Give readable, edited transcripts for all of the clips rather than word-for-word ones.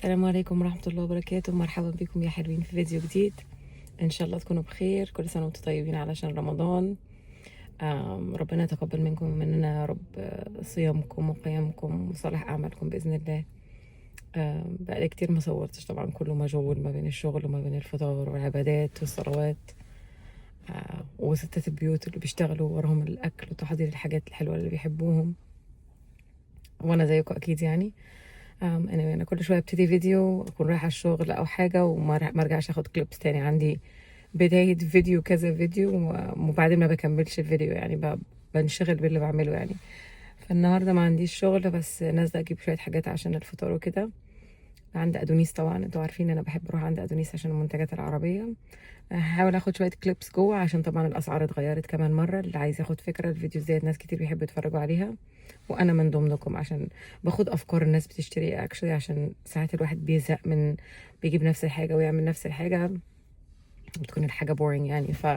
السلام عليكم ورحمة الله وبركاته. مرحبا بكم يا حلوين في فيديو جديد. إن شاء الله تكونوا بخير. كل سنة وانتم طيبين علشان رمضان. ربنا يتقبل منكم ومننا يا رب صيامكم وقيامكم وصالح أعمالكم بإذن الله. بقالي كتير ما صورتش، طبعا كله مشغول ما بين الشغل وما بين الفطار والعبادات والصلوات، وستات البيوت اللي بيشتغلوا وراهم الأكل وتحضير الحاجات الحلوة اللي بيحبوهم، وأنا زيكم أكيد يعني. انا كل شويه ابتدي فيديو اكون رايحه الشغل او حاجه وما ارجعش اخد كليبس تاني. عندي بدايه فيديو كذا فيديو وبعدين ما بكملش الفيديو، يعني بنشغل باللي بعمله يعني. فالنهارده ما عنديش شغل، بس نازله اجيب شويه حاجات عشان الفطار وكده. عند ادونيس، طبعا انتوا عارفين انا بحب اروح عند ادونيس عشان المنتجات العربيه. هحاول اخد شويه كليبس جوه عشان طبعا الاسعار اتغيرت كمان مره. اللي عايز ياخد فكره، الفيديوز ديت ناس كتير بيحبوا يتفرجوا عليها وانا من ضمنكم، عشان باخد افكار الناس بتشتري ايه اكشلي. عشان ساعات الواحد بيزهق من بيجيب نفس الحاجه ويعمل نفس الحاجه، بتكون الحاجه بورينج يعني. ف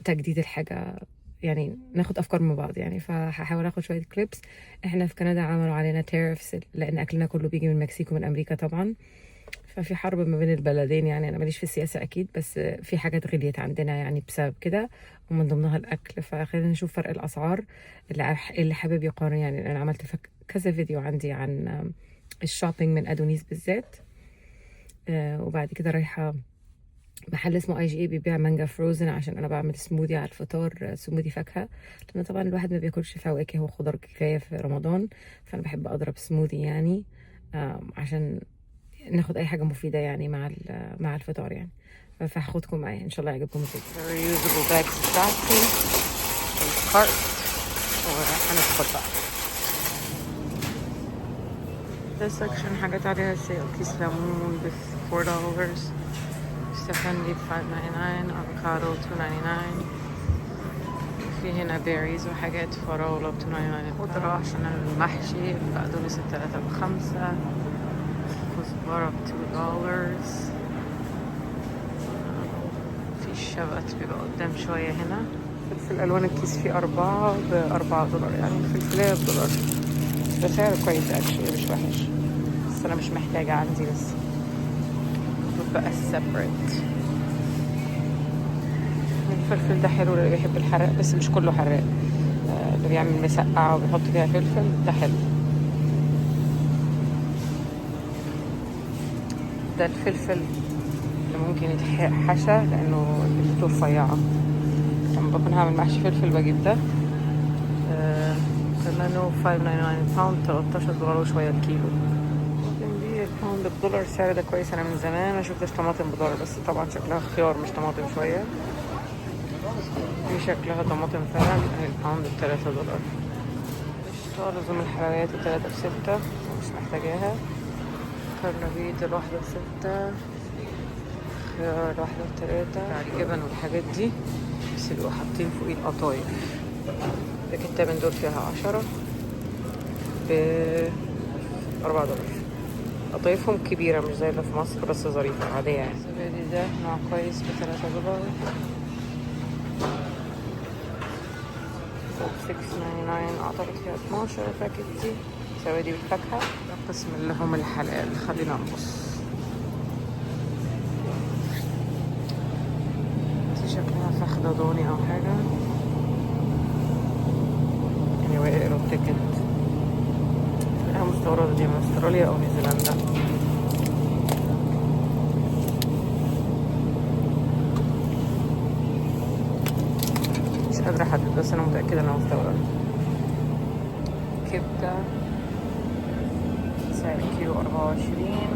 تجديد الحاجه يعني ناخد افكار من بعض يعني. فهحاول اخد شويه كليبس. احنا في كندا عملوا علينا تيرفس لان اكلنا كله بيجي من المكسيك ومن امريكا طبعا. ففي حرب ما بين البلدين يعني. انا ماليش في السياسه اكيد، بس في حاجات غليت عندنا يعني بسبب كده، ومن ضمنها الاكل. فخلينا نشوف فرق الاسعار. اللي حابب يقارن يعني. انا عملت كذا فيديو عندي عن الشوبينج من ادونيس بالذات. وبعد كده رايحه محل اسمه اي جي اي بيبيع مانجا فروزن، عشان انا بعمل سموذي على الفطار، سموذي فاكهه. لان طبعا الواحد ما بياكلش فواكه وخضار كفايه في رمضان، فانا بحب اضرب سموذي يعني. عشان ناخد اي حاجه مفيده يعني مع الفطار يعني. فهاخدكم معايا ان شاء الله يعجبكم الفيديو. reusable bags بتاعتي الكارت، وهندخل بقى. ده سكشن حاجات عليها سيل. كيس ليمون ب $4، استفندي ب $5.99، افوكادو $2.99. في هنا بيريز وحاجات، فراولة ب $2.99. خضرة عشان المحشي، بقدونس التلاتة ب5، كزبرة ب $2. في الشبت بيبقى قدام شوية هنا. فلفل ألوان الكيس فيه 4 ب$4 يعني. الفلفلية $1. ده سعر كويس اكشلي، مش وحش، بس أنا مش محتاجة عندي لسه. بقى السبريت. الفلفل ده حلو اللي بيحب الحراق، بس مش كله حراق. اللي بيعمل مسقعة وبيحط فيها فلفل ده حلو. ده الفلفل اللي ممكن يتحشى لانه بتبقى رفيعه. لما بكون هعمل محشي فلفل بجيب ده. ثمنه $5.99 باوند، $13 وشويه الكيلو. ممكن دي الباوند $1. السعر ده كويس. انا من زمان ما شفتش طماطم $1، بس طبعا شكلها خيار مش طماطم شويه. دي شكلها طماطم فعلا. اهي الباوند $3. قشطة لزوم الحلويات ال3 ب6، مش محتاجاها. كرنبيط الواحدة ب6، خيار الواحدة ب3. الجبن والحاجات دي بس بيبقوا حاطين فوقيه القطايف. الكتاب من دول فيها 10 ب$4. قطايفهم كبيرة مش زي اللي في مصر، بس ظريفة عادية يعني. الزبادي ده نوع كويس ب$3. $6.99 أعتقد فيها 12 باكت. دي زبادي بالفاكهة. ده قسم اللحوم الحلال. خلينا نبص. دي شكلها فخدة ضاني أو حاجة يعني. اقرا التيكت. شكلها مستوردة، دي من استراليا أو نيوزيلندا. مش قادرة أحدد، بس أنا متأكدة إنها مستوردة. كبدة سعر الكيلو 24.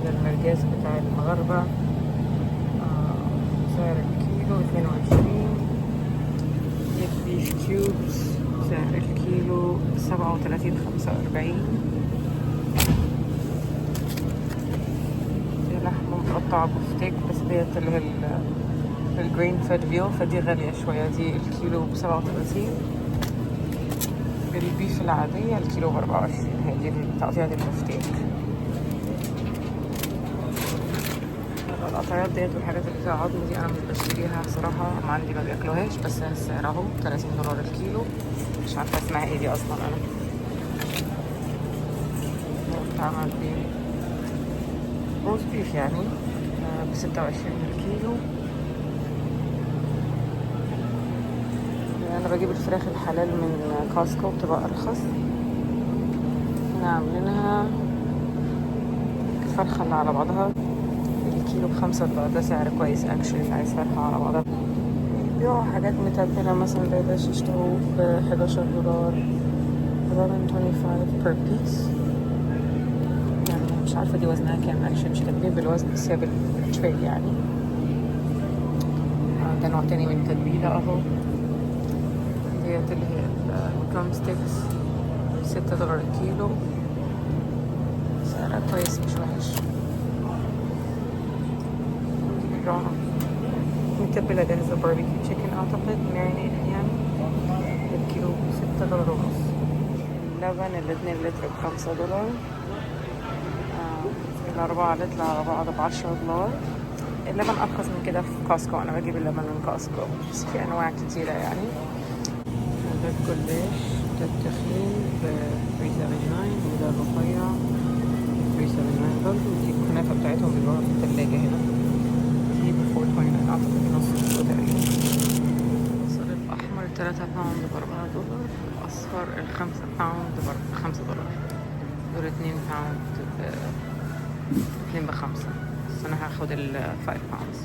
ده المرجاز بتاع المغاربة. سعر الكيلو 22. بيف كيوبز سعر الكيلو 37.45. دي لحمة متقطعة بفتيك، بس ديت اللي هي الجرين فيد فيو، فدي غالية شوية. دي الكيلو ب37. البيف العادية الكيلو ب24. هي دي تقطيعة البفتيك. القطعيات ديت والحاجات اللي فيها عظم دي انا مش بشتريها صراحة، هم عندي ما بياكلوهاش، بس سعرهم $30 الكيلو. مش عارفة اسمها ايه دي اصلا انا. بتتعمل روز بيف يعني ب26 الكيلو. انا بجيب الفراخ الحلال من كاسكو بتبقى ارخص. هنا عاملينها الفرخة اللي على بعضها الكيلو ب$5. ده سعر كويس اكشلي اللي عايز فرخة على بعضها. بيبيعوا حاجات متبلة مثلا زي ده يشتروا ب$11 $11.25 per piece. يعني مش عارفة دي وزنها كام اكشلي، مش كاتبين بالوزن بس هي بالتري يعني. ده نوع تاني من التتبيلة اهو. ديت اللي هي الدرام ستيكس $6 الكيلو. سعرها كويس مش وحش. متبلة جاهزة باربيكيو تشيكن اعتقد مارينيت يعني الكيلو $6.50. اللبن 2 لتر $5. ال4 لتر على بعض $10. اللبن ارخص من كده في كاسكو، انا بجيب اللبن من كاسكو بس في انواع كتيرة يعني. ده الجلاش ده التخين ب$3.79 وده الرفيع $3.79 برضه. ودي الكنافة بتاعتهم بيبقى في التلاجة هنا، دي ب$4.29 اعتقد نص كيلو تقريبا. البصل الاحمر 3 باوند $4. الاصفر 5 باوند $5. دول 2 باوند ب2 ب5. بس انا هاخد ال5 باوندز.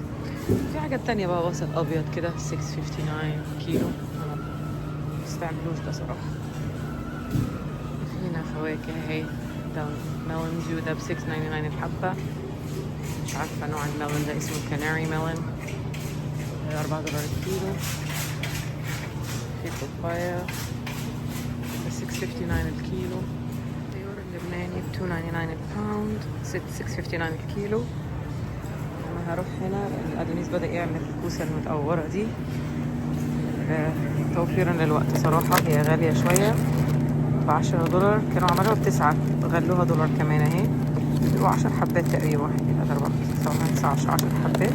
في حاجات تانية بقى بصل ابيض كده $6.59 كيلو. انا مستعملوش ده صراحة. هنا فواكه اهي، ده ميلون جيو ده ب$6.99 الحبة. مش عارفة نوع الميلون ده اسمه كاناري ميلون $4 الكيلو. في بابايا ب$6.59 الكيلو. الخيار اللبناني ب$2.99 الباوند $6.59 الكيلو. انا هروح هنا لان ادونيس بدأ يعمل الكوسة المتقورة دي توفيرا للوقت صراحة. هي غالية شوية $10. كانوا عملوها ب9 غلوها $1 كمان اهي. بيبقوا 10 حبات تقريبا، يبقى 4 19 10 حبات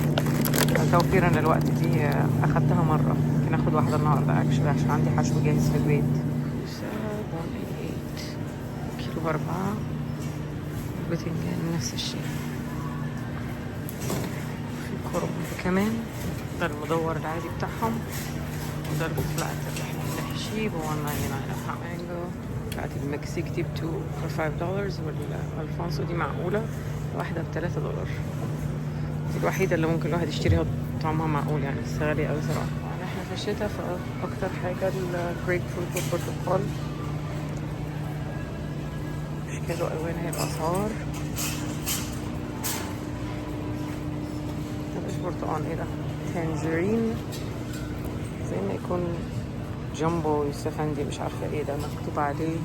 توفيرا للوقت. دي اخدتها مرة، ممكن اخد واحدة النهاردة اكشلي عشان عندي حشو جاهز في البيت. كيلو ب4. بتنجان نفس الشيء. في كرنب كمان، ده المدور العادي بتاعهم، وده الفلات اللي احنا بنحشيه ب$1.99 مانجو بتاعت المكسيك دي $5. والالفونسو دي معقولة واحدة $3. دي الوحيدة اللي ممكن الواحد يشتريها طعمها معقول يعني، بس غالية اوي صراحة. يعني احنا في الشتاء فاكتر حاجة الجريب فروت والبرتقال. اشكال والوان هي الاسعار. مش برتقال، ايه ده؟ تانجرين زي ما يكون جامبو يوسفندي، مش عارفة ايه ده، مكتوب عليه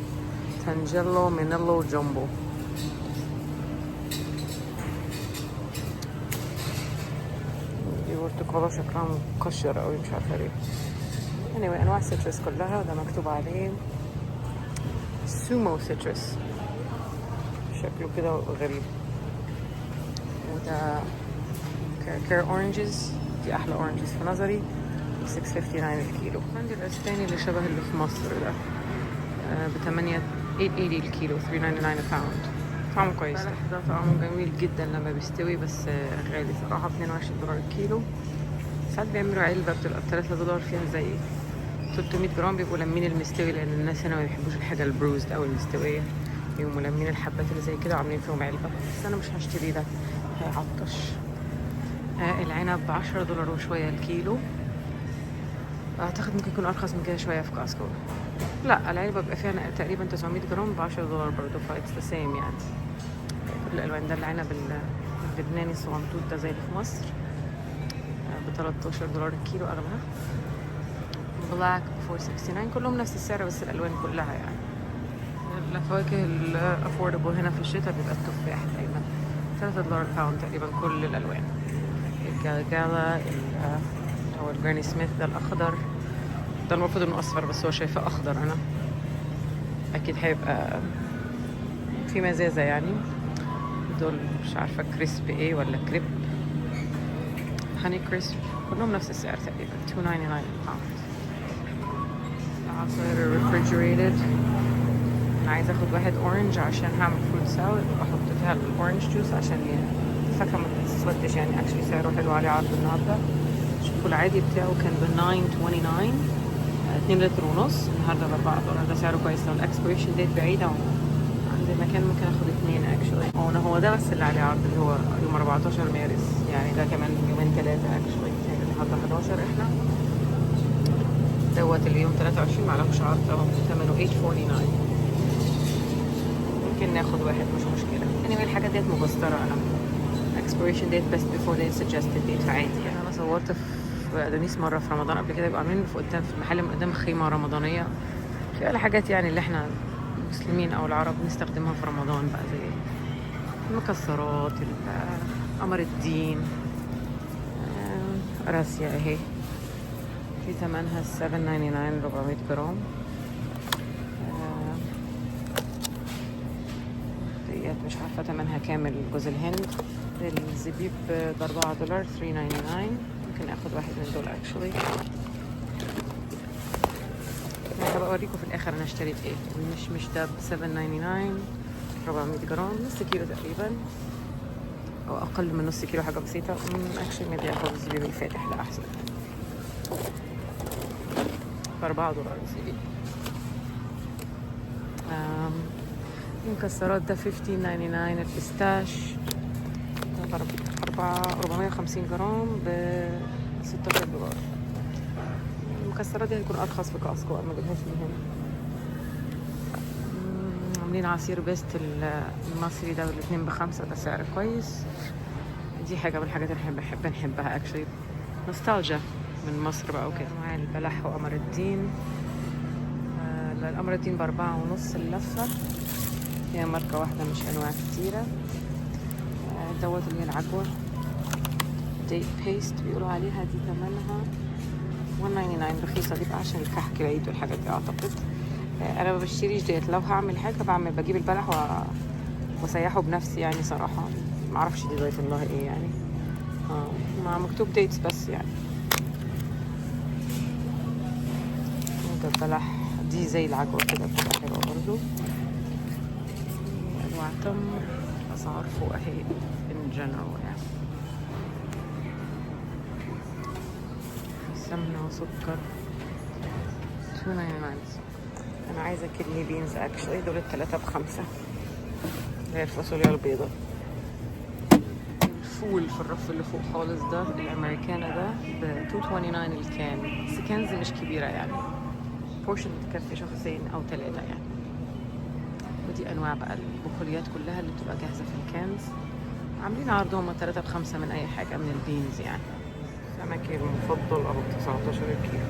تانجيلو مينيلو جامبو. دي برتقالة شكلها مكشر اوي مش عارفة ليه. anyway انواع السيترس كلها. ده مكتوب عليه سومو سيترس، شكله كده غريب. وده كير اورنجز، دي احلى اورنجز في نظري $6.59 الكيلو. عندي الاسباني اللي شبه اللي في مصر ده $8.80 الكيلو $3.99 باوند. طعمه كويس ده طعمه جميل جدا لما بيستوي، بس غالي صراحة $22 الكيلو. ساعات بيعملوا علبة بتبقى $3 فيها زي 300 جرام، بيبقوا لمين المستوي لان الناس هنا ما بيحبوش الحاجة البروزد او المستوية، يقوموا لمين الحبات اللي زي كده وعاملين فيهم علبة. بس انا مش هشتري ده هيعطش. العنب $10 وشوية الكيلو. اعتقد ممكن يكون ارخص من كده شويه في كاسكو. لا العلبه بيبقى فيها تقريبا 900 جرام $10 برضه، فايتس ذا سيم يعني. كل الالوان. ده العنب اللبناني الصغنطوط ده زي اللي في مصر $13 الكيلو اغلى. بلاك $4.69. كلهم نفس السعر بس الالوان كلها يعني. الفواكه الافوردبل هنا في الشتاء بيبقى التفاح دايما $3 الباوند تقريبا كل الالوان. الجالا او الجراني سميث ده الاخضر، ده المفروض انه اصفر بس هو شايفه اخضر. انا اكيد هيبقى في مزازه يعني. دول مش عارفه كريسب ايه ولا كريب، هاني كريسب، كلهم نفس السعر تقريبا $2.99 الباوند. العصاير refrigerated انا عايزه اخد واحد اورنج عشان هعمل فروت سالاد واحط فيها الاورنج جوس عشان الفاكهه ما تسودش يعني. اكشلي سعره حلو، عليه عرض النهارده. شوفوا العادي بتاعه كان ب 9.29، 2 لتر ونص. النهارده ب $4. ده سعره كويس. لو الاكسبيريشن ديت بعيده عند المكان ممكن اخد 2 اكشلي. هو ده بس اللي عليه عرض، اللي هو يوم 14 مارس يعني. ده كمان يومين 3 اكشلي. النهارده 11 احنا دوت اليوم 23 معلهوش عرض اهو. ثمنه 8.49. ممكن ناخد واحد مش مشكله. anyway الحاجات ديت مبستره. انا expiration date best before they suggested date فعادي يعني. انا صورت في ادونيس مره في رمضان قبل كده، يبقى عاملين في قدام في المحل من قدام خيمه رمضانيه فيها الحاجات يعني اللي احنا المسلمين او العرب نستخدمها في رمضان بقى، زي المكسرات، قمر الدين، راسيا اهي. في ثمنها 7.99 400 جرام. ديت مش عارفة ثمنها كامل. جوز الهند الزبيب $4 3.99. ممكن اخد واحد من دول اكشولي. انا هبقى اوريكم في الاخر انا اشتريت ايه. مش ده ب 7.99 400 جرام، نص كيلو تقريبا او اقل من نص كيلو، حاجة بسيطة. اكشولي مدي اخد الزبيب الفاتح ده احسن. $4 الزبيب. المكسرات ده 15.99. البيستاش 450 جرام ب $16. المكسرات دي هتكون ارخص في كاسكو، انا ما بجيبهاش من هنا. عاملين عصير بيست المصري ده والاتنين ب5، ده سعر كويس. دي حاجه من الحاجات اللي بنحبها اكشلي، نوستالجيا من مصر بقى وكده. معايا البلح وقمر الدين. القمر الدين ب4.5 اللفه. هي ماركة واحدة مش أنواع كتيرة. دوت اللي هي العجوة ديت بيست بيقولوا عليها. دي ثمنها 1.99، رخيصة دي بقى عشان الكحك العيد والحاجات دي أعتقد. أنا ما بشتريش ديت. لو هعمل حاجة بجيب البلح وسيحه بنفسي يعني صراحة. معرفش دي ضيف الله ايه يعني. مع مكتوب ديتس بس يعني. ده البلح دي زي العجوة كده، بتبقى حلوة برضه. انواع تمر، اسعار فوق اهي in general يعني. سمنة وسكر 2.99. انا عايزة كدني بينز اكشلي، دول ال3 ب5. هي الفاصوليا البيضاء. الفول في الرف اللي فوق خالص ده الامريكانا ده ب 2.29 الكان. بس الكنز مش كبيرة يعني، بورشن تكفي شخصين او 3 يعني. ودي انواع بقى البقوليات كلها اللي بتبقى جاهزه في الكنز. عاملين عرضهم 3 ب5 من اي حاجه من البينز يعني. سمكي المفضل ابو 19 كيلو.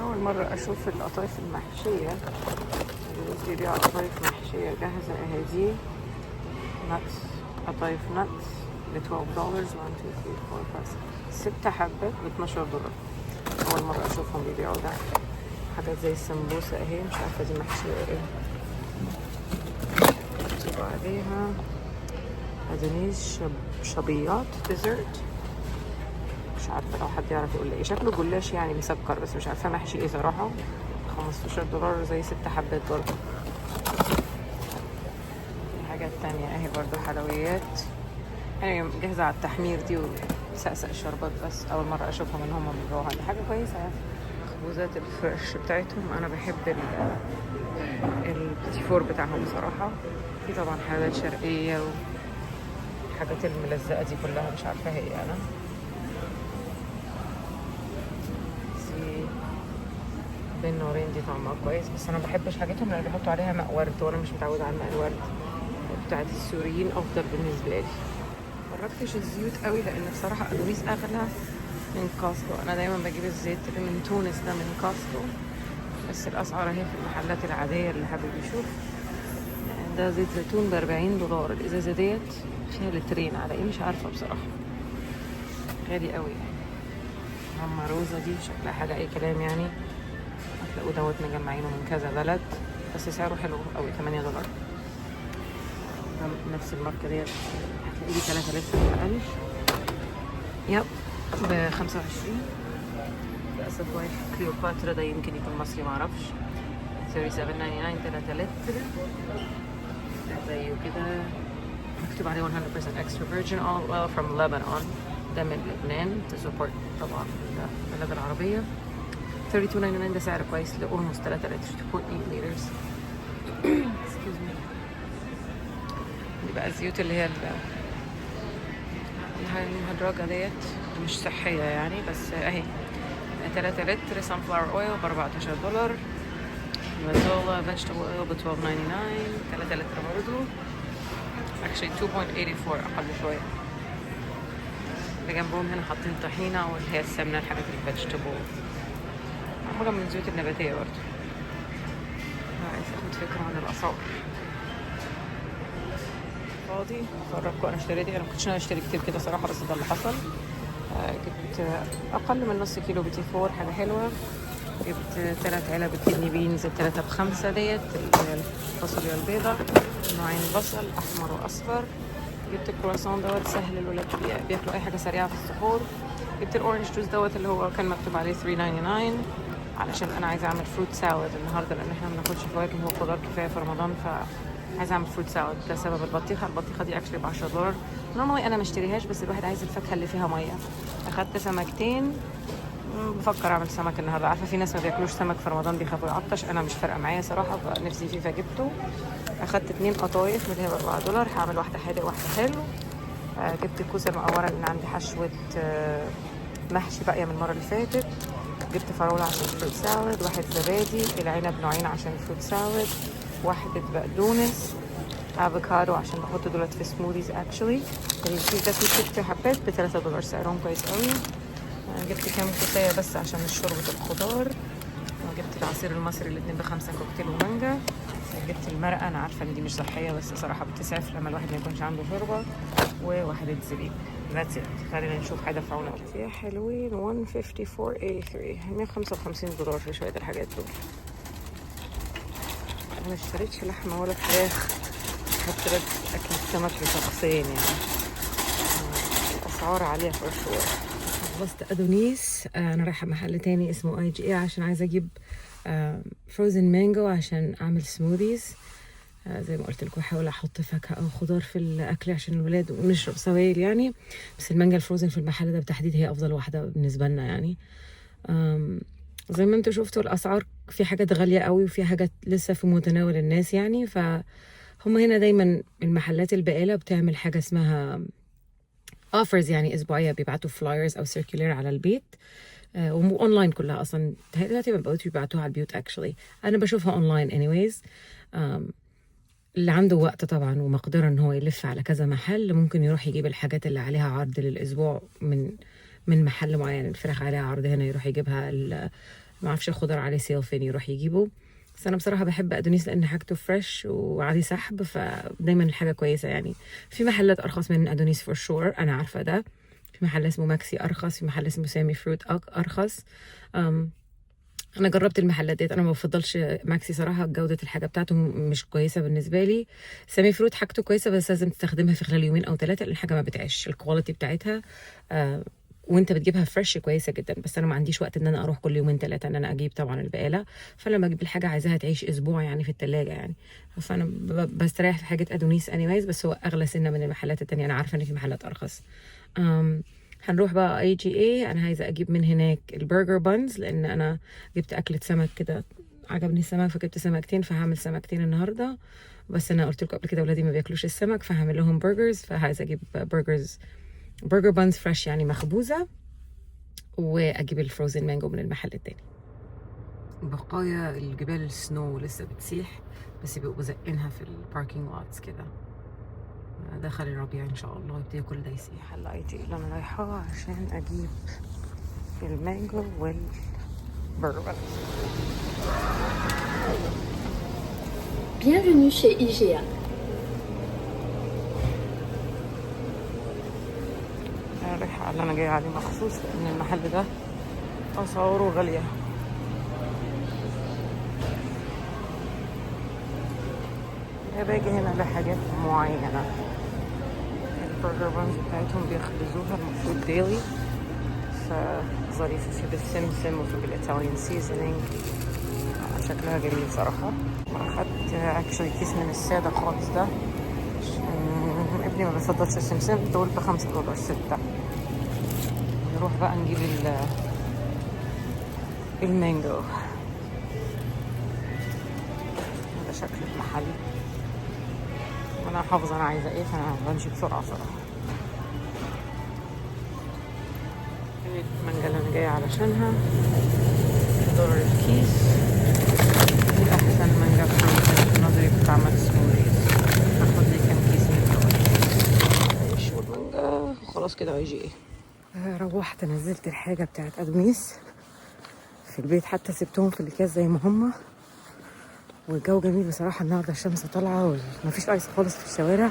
اول مره اشوف القطايف المحشيه. الجوز بيبيع قطايف محشيه جاهزه اهي. دي نتس، قطايف نتس ب $12. 1 2 3 4 5 6 حبات ب $12. اول مره اشوفهم بيبيعوا ده. حاجات زي السمبوسة اهي، مش عارفة دي محشية ايه. مكتوب عليها ادونيس شبيات ديزرت. مش عارفة، لو حد يعرف يقول لي ايه. شكله جلاش يعني مسكر، بس مش عارفة محشي ايه صراحة. $15 زي 6 حبات برضه. حاجات تانية اهي برضه حلويات يعني جاهزة على التحمير دي وسقسق الشربات. بس أول مرة أشوفهم إن هم بيبيعوها، دي حاجة كويسة يعني. مخبوزات الفريش بتاعتهم، أنا بحب البيتي فور بتاعهم بصراحة. في طبعا حاجات شرقية والحاجات الملزقة دي كلها مش عارفة هي أنا. بين نورين دي طعمها كويس، بس أنا مبحبش حاجتهم لأن بيحطوا عليها ماء ورد وأنا مش متعودة على ماء الورد. بتاعت السوريين أفضل بالنسبة لي. مجربتش الزيوت قوي لأن بصراحة أدونيس أغلى من كاسكو. أنا دايما بجيب الزيت اللي من تونس ده من كاسكو، بس الأسعار اهي في المحلات العادية اللي حابب يشوف. ده زيت زيتون ب$40. الإزازة ديت فيها لترين على ايه مش عارفة بصراحة، غالي قوي يعني. ماما روزة دي شكلها حاجة أي كلام يعني. هتلاقوا دوت مجمعينه من كذا بلد، بس سعره حلو قوي $8. نفس الماركة ديت هتلاقي لي 3 لتر أقل. يب ب25. للاسف وايت كليوباترا، ده يمكن يكون مصري معرفش. 37.99 3 لتر زيه كده، مكتوب عليه 100% extra virgin olive oil from Lebanon. ده من لبنان تسبورت طبعا البلد العربية. 32.99 ده سعر كويس ل almost 3 لتر 2.8 liters. excuse me. دي بقى الزيوت اللي هي المهدرجة ديت، مش صحية يعني، بس اهي 3 لتر sunflower oil ب $14. مازولا vegetable oil ب $12.99 3 لتر برضو. actually 2.84 أقل شوية. اللي جنبهم هنا حاطين طحينة واللي هي السمنة، الحاجات الفيجيتابل، حاجة من الزيوت النباتية برضو. عايز اخد فكرة عن الأسعار. فاضي فرجكم انا اشتريت ايه. انا مكنتش ناوي اشتري كتير كده صراحة، بس ده اللي حصل. جبت أقل من نص كيلو بيتي فور، حاجة حلوة. جبت 3 علب كيدني بينز، 3 ب5 ديت، الفاصوليا البيضاء، نوعين بصل احمر واصفر. جبت الكرواسون دوت سهل، الولاد بياكلوا اي حاجه سريعه في السحور. جبت الاورنج جوز دوت اللي هو كان مكتوب عليه 3.99 علشان انا عايزه اعمل فروت سالاد النهارده، لان احنا ما بناخدش فواكه وخضار كفايه في رمضان، عايزه اعمل فروت سالاد. ده سبب البطيخه دي اكشلي ب $10. نورمالي انا ما اشتريهاش، بس الواحد عايز الفاكهه اللي فيها ميه. اخدت سمكتين، بفكر اعمل سمك النهارده. عارفه في ناس ما بياكلوش سمك في رمضان بيخافوا يعطش، انا مش فارقه معايا صراحه، فنفسي فيه فجبته. اخدت 2 قطايف من اللي هي ب $4، هعمل واحده حادق واحده حلو. جبت الكوسه المقوره لان عندي حشوه محشي باقيه من المره اللي فاتت. جبت فراوله عشان الفروت سالاد، واحد زبادي، العنب نوعين عشان الفروت سالاد، واحدة بقدونس، افوكادو عشان بحط دولت في سموذيز. اكشلي الكيس ده فيه 6 حبات ب $3، سعرهم كويس قوي. جبت كام كوسايه بس عشان شوربه الخضار. جبت العصير المصري الاتنين ب5، كوكتيل ومانجا. جبت المرقه، انا عارفه ان دي مش صحيه بس صراحه بتسعف لما الواحد ما يكونش عنده شوربه، وواحده زبيب. ذاتس ات. خلينا نشوف حاجه فعونا يا حلوين. 154.83 $155 في شويه الحاجات دول. انا ما اشتريتش لحمه ولا فراخ، حتى اكل السمك لشخصين يعني. الاسعار عاليه في الشوارع. خلصت ادونيس. انا رايحه محل تاني اسمه IGA عشان عايزه اجيب فروزن مانجو عشان اعمل سموذيز. زي ما قلت لكم احاول احط فاكهه او خضار في الاكل عشان الولاد ونشرب سوائل يعني. بس المانجا الفروزن في المحل ده بالتحديد هي افضل واحده بالنسبه لنا يعني. زي ما انتم شفتوا الاسعار، في حاجات غاليه قوي وفي حاجات لسه في متناول الناس يعني. فهم هنا دايما المحلات البقاله بتعمل حاجه اسمها اوفرز يعني اسبوعيه، بيبعتوا فلايرز او سيركولير على البيت. واونلاين كلها اصلا دلوقتي بقوا يبعتوها على البيوت. اكشلي انا بشوفها اونلاين انيويز. اللي عنده وقت طبعا ومقدره ان هو يلف على كذا محل، ممكن يروح يجيب الحاجات اللي عليها عرض للاسبوع من محل معين. الفراخ عليها عرض هنا يروح يجيبها، ما اعرفش الخضار عليه سيل فين يروح يجيبه. بس انا بصراحه بحب ادونيس لان حاجته فريش وعليه سحب، فدايما الحاجه كويسه يعني. في محلات ارخص من ادونيس فور شور، انا عارفه ده. في محل اسمه ماكسي ارخص، في محل اسمه سامي فروت ارخص. انا جربت المحلات ديت، انا ما بفضلش ماكسي صراحه، جوده الحاجه بتاعته مش كويسه بالنسبه لي. سامي فروت حاجته كويسه بس لازم تستخدمها في خلال 2 أو 3 لان الحاجه ما بتعيش. الكواليتي بتاعتها وانت بتجيبها فريش كويسه جدا، بس انا ما عنديش وقت ان انا اروح كل 2 3 ان انا اجيب طبعا البقاله. فلما اجيب الحاجه عايزاها تعيش اسبوع يعني في الثلاجه يعني. فانا بستريح في حاجه ادونيس انيويز، بس هو اغلى سنه من المحلات التانية. انا عارفه ان في محلات ارخص. هنروح بقى IGA. انا عايزه اجيب من هناك البرجر بانز لان انا جبت اكله سمك كده، عجبني السمك فجبت سمكتين، فهعمل سمكتين النهارده. بس انا قلت لكم قبل كده اولادي ما بياكلوش السمك، فهعمل لهم برجرز. فعايزه اجيب برجر بانز فريش يعني مخبوزه، واجيب الفروزن مانجو من المحل التاني. بقايا الجبال السنو لسه بتسيح، بس بيبقوا زقينها في الباركينج لوتس كده. دخل الربيع ان شاء الله يبتدي كل ده يسيح. هلا IGA اللي انا رايحه عشان اجيب المانجو والبرجر. Bienvenue chez IGA. انا رايحه اللي انا جايه عليه مخصوص لان المحل ده اسعاره غاليه. باجي هنا لحاجات معينه. البرجر بانز بتاعتهم بيخبزوها المفروض ديلي، ف ظريفة في بالسمسم وفي بالإيطاليان سيزنينج. شكلها جميل صراحة. أخدت اكشلي كيس من السادة خالص ده عشان ابني ما بيفضلش السمسم، دول $5 6. نروح بقى نجيب المانجو. هذا شكل المحل وانا حافظة انا عايزة ايه، فانا بمشي بسرعة صراحة. المانجا اللي انا جاية علشانها $1 الكيس. دي احسن مانجا في نظري بتعمل سموذيز. هاخد لي كام كيس من دول. عيش والمانجا وخلاص كده هيجي ايه. روحت نزلت الحاجة بتاعت ادميس في البيت، حتى سبتهم في الاكياس زي ما هما. والجو جميل بصراحة النهاردة، الشمس طالعة ومفيش ايس خالص في الشوارع.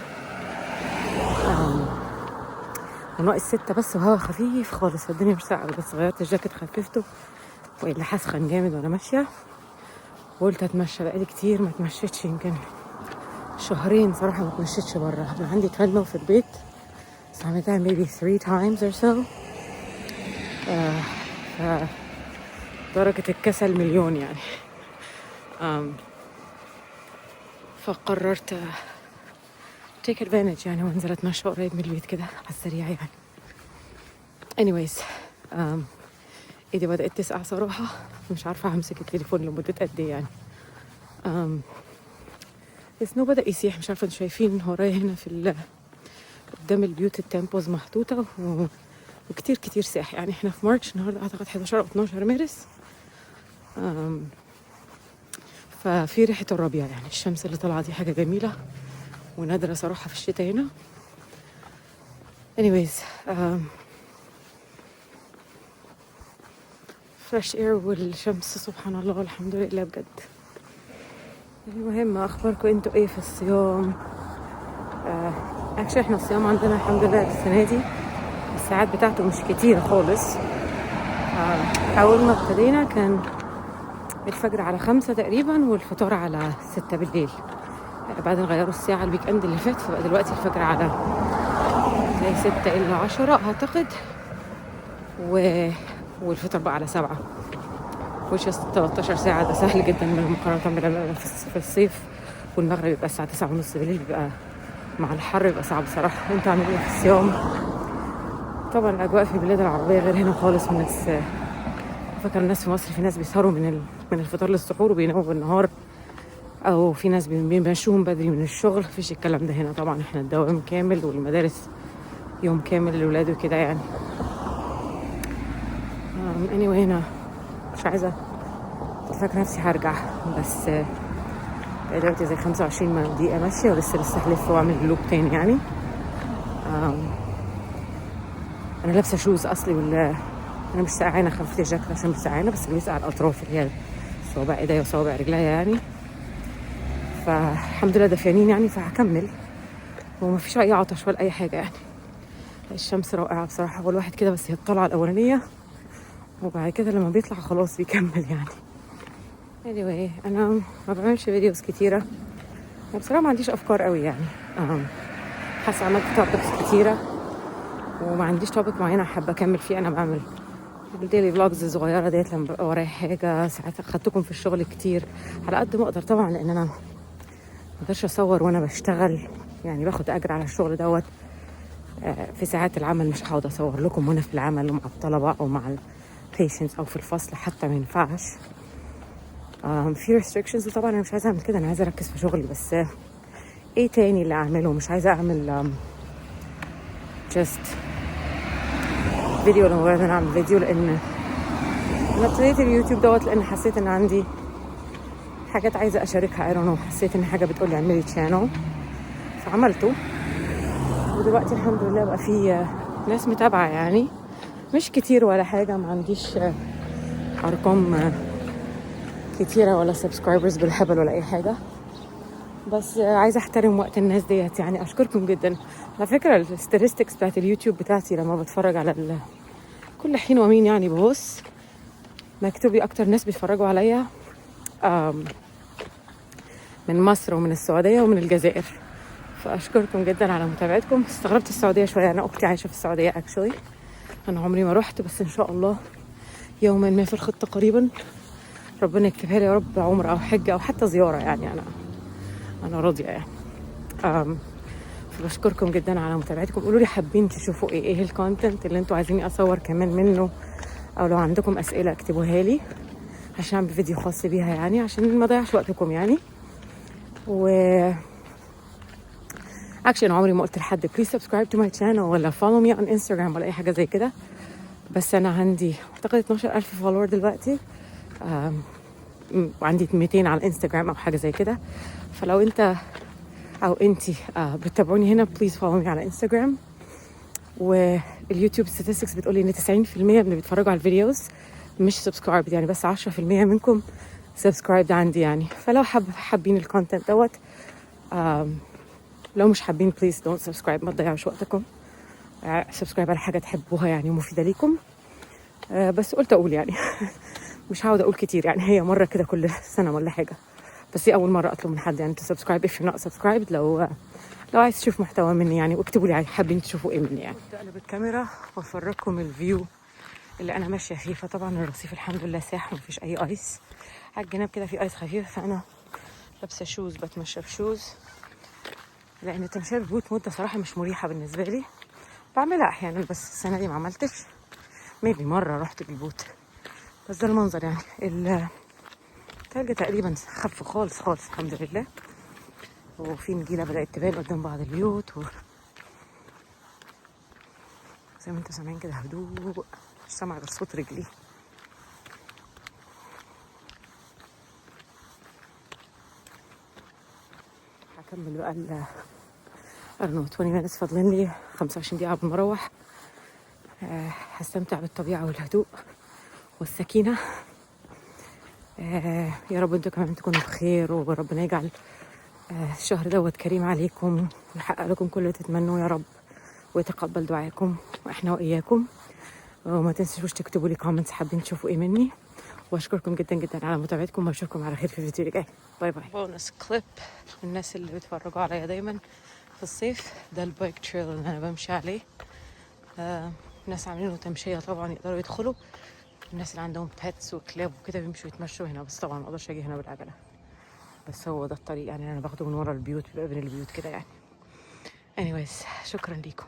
وناقص 6 بس وهوا خفيف خالص، فالدنيا مش ساقعة، بس غيرت الجاكيت خففته وإلا حسخن جامد وانا ماشية. وقلت اتمشى، بقالي كتير ما اتمشيتش، يمكن 2 صراحة ما اتمشيتش برا. انا عندي تريدميل في البيت بس عملتها maybe 3 times or so. درجة الكسل مليون يعني. فقررت take advantage يعني وانزل اتمشى قريب من البيت كده على السريع يعني. anyways ايدي بدأت تسقع صراحة، مش عارفة همسك التليفون لمدة قد ايه يعني. السنو بدأ يسيح، مش عارفة انتوا شايفين ورايا هنا في قدام البيوت التمبوز محطوطة وكتير كتير ساح يعني. احنا في مارش النهاردة اعتقد 11 او 12 مارس. ففي ريحة الربيع يعني. الشمس اللي طالعة دي حاجة جميلة ونادرة صراحة في الشتاء هنا. anyways fresh air والشمس سبحان الله والحمد لله بجد. المهم اخباركم انتوا ايه في الصيام؟ اكشلي احنا الصيام عندنا الحمد لله السنة دي الساعات بتاعته مش كتيرة خالص. اول ما ابتدينا كان الفجر على 5 تقريبا والفطار على 6 بالليل. بعدين غيروا الساعة الويك اند اللي فات، فبقى دلوقتي الفجر على 6 إلا 10 اعتقد، والفطر بقى على 7، which is 13 ساعة. ده سهل جدا مقارنة في الصيف، والمغرب يبقى الساعة 9:30 بالليل، بيبقى مع الحر يبقى صعب صراحة. انتوا عاملين ايه في الصيام؟ طبعا الأجواء في البلاد العربية غير هنا خالص. والناس فاكر الناس في مصر في ناس بيسهروا من الفطار للسحور وبيناموا بالنهار، او في ناس بيمشوهم بدري من الشغل. مفيش الكلام ده هنا طبعا. احنا الدوام كامل والمدارس يوم كامل للولاد وكده يعني. anyway هنا مش عايزة فاكرة نفسي هرجع، بس دلوقتي زي 25 دقيقة ماشية ولسه هلف واعمل لوب تاني يعني. انا لابسة شوز اصلي انا مش سقعانة، خفت الجاكيت عشان مش سقعانة، بس بيسقع الاطراف اللي هي صوابع ايديا وصوابع رجليا يعني. فالحمد لله دافيانين يعني، فهكمل وما فيش اي عطش ولا اي حاجة يعني. الشمس رائعة بصراحة، والواحد كده بس هي الطلعة الاولانية وبعد كده لما بيطلع خلاص بيكمل يعني. anyway انا ما بعملش فيديوز كتيرة بصراحة، ما عنديش افكار قوي يعني. حاسة عملت توبكس كتيرة وما عنديش توبك معينة حابة اكمل فيه. انا بعمل الديلي فلوجز الصغيرة ديت لما ببقى ورايا حاجة. ساعات اخدتكم في الشغل كتير على قد ما اقدر طبعا، لان انا ما اقدرش اصور وانا بشتغل يعني، باخد اجر على الشغل دوت. في ساعات العمل مش هقعد اصور لكم وانا في العمل ومع الطلبة او مع البيشنتس او في الفصل حتى، ما ينفعش. في restrictions وطبعا انا مش عايزة اعمل كده، انا عايزة اركز في شغلي. بس ايه تاني اللي اعمله؟ مش عايزة اعمل just فيديو لمجرد ان انا اعمل فيديو، لان انا ابتديت اليوتيوب دوت لان حسيت ان عندي حاجات عايزة اشاركها. I don't know، حسيت ان حاجة بتقولي اعملي channel فعملته، ودلوقتي الحمد لله بقى في ناس متابعة يعني، مش كتير ولا حاجة. ما عنديش ارقام كتيرة ولا سبسكرايبرز بالهبل ولا اي حاجة، بس عايزة احترم وقت الناس ديت يعني. اشكركم جدا على فكرة. الستاتستكس بتاعت اليوتيوب بتاعتي لما بتفرج على كل حين ومين يعني ببص مكتوب لي اكتر ناس بيتفرجوا عليا من مصر ومن السعودية ومن الجزائر. فاشكركم جدا على متابعتكم. استغربت السعودية شوية، انا اختي عايشة في السعودية actually، انا عمري ما رحت، بس ان شاء الله يوما ما في الخطه قريبا ربنا يكتبها لي يا رب، عمره او حجه او حتى زياره. يعني انا راضيه يعني. فبشكركم جدا على متابعتكم. قولوا لي حابين تشوفوا ايه الكونتنت اللي انتوا عايزيني اصور كمان منه، او لو عندكم اسئله اكتبوها لي عشان اعمل فيديو خاص بيها، يعني عشان ما اضيعش وقتكم يعني. و اكشن عمري ما قلت لحد بليز سبسكرايب تو ماي channel ولا فولو مي on انستغرام ولا اي حاجه زي كده، بس انا عندي اعتقد 12,000 فولور دلوقتي، وعندي 200 على الانستغرام او حاجه زي كده. فلو انت او انتي بتتابعوني هنا بليز فولو مي على انستغرام. واليوتيوب statistics بتقولي ان 90% من اللي بيتفرجوا على الفيديوز مش سبسكرايب، يعني بس 10% منكم سبسكرايب عندي يعني. فلو حابين الكونتنت دوت، لو مش حابين بليز دونت سبسكرايب، ما تضيعوش وقتكم. سبسكرايب على حاجه تحبوها يعني ومفيده ليكم. بس قلت اقول يعني مش هقعد اقول كتير يعني، هي مره كده كل سنه ولا حاجه، بس دي اول مره اطلب من حد يعني تو سبسكرايب if you're not subscribed. لو عايز تشوف محتوى مني يعني، واكتبوا لي حابين تشوفوا ايه مني يعني. اقلب الكاميرا وافرجكم الفيو اللي انا ماشيه فيه. فطبعا الرصيف الحمد لله ساح ومفيش اي ايس، على الجناب كده في ايس خفيف، فانا لابسه شوز بتمشى بشوز، لان التمشيه ببوت مده صراحه مش مريحه بالنسبه لي. بعملها احيانا بس السنه دي ما عملتش، ميبي مره رحت بالبوت. بس ده المنظر يعني. التلج تقريبا خف خالص خالص الحمد لله، وفي نجيله بدات تبان قدام بعض البيوت زي ما انتوا سامعين كده هدوء، مش سامع غير صوت رجلي. هكمل بقى I don't know 20 minutes فاضلين لي 25 دقيقة قبل ما اروح. هستمتع بالطبيعة والهدوء والسكينة. يا رب انتوا كمان تكونوا بخير، وربنا يجعل الشهر دوت كريم عليكم ويحقق لكم كل اللي تتمنوه يا رب، ويتقبل دعائكم واحنا واياكم. وما تنسوش تكتبوا لي كومنتس حابين تشوفوا ايه مني، واشكركم جدا جدا على متابعتكم، واشوفكم على خير في الفيديو اللي جاي. باي باي. بونس كليب الناس اللي بيتفرجوا عليا دايما في الصيف، ده البايك تريل اللي انا بمشي عليه. ناس عاملينه تمشيه طبعا يقدروا يدخلوا، الناس اللي عندهم بيتس وكلاب وكده بيمشوا يتمشوا هنا، بس طبعا ما اقدرش اجي هنا بالعجله، بس هو ده الطريق يعني. انا باخده من ورا البيوت، بيبقى بين البيوت كده يعني. anyways شكرا ليكم.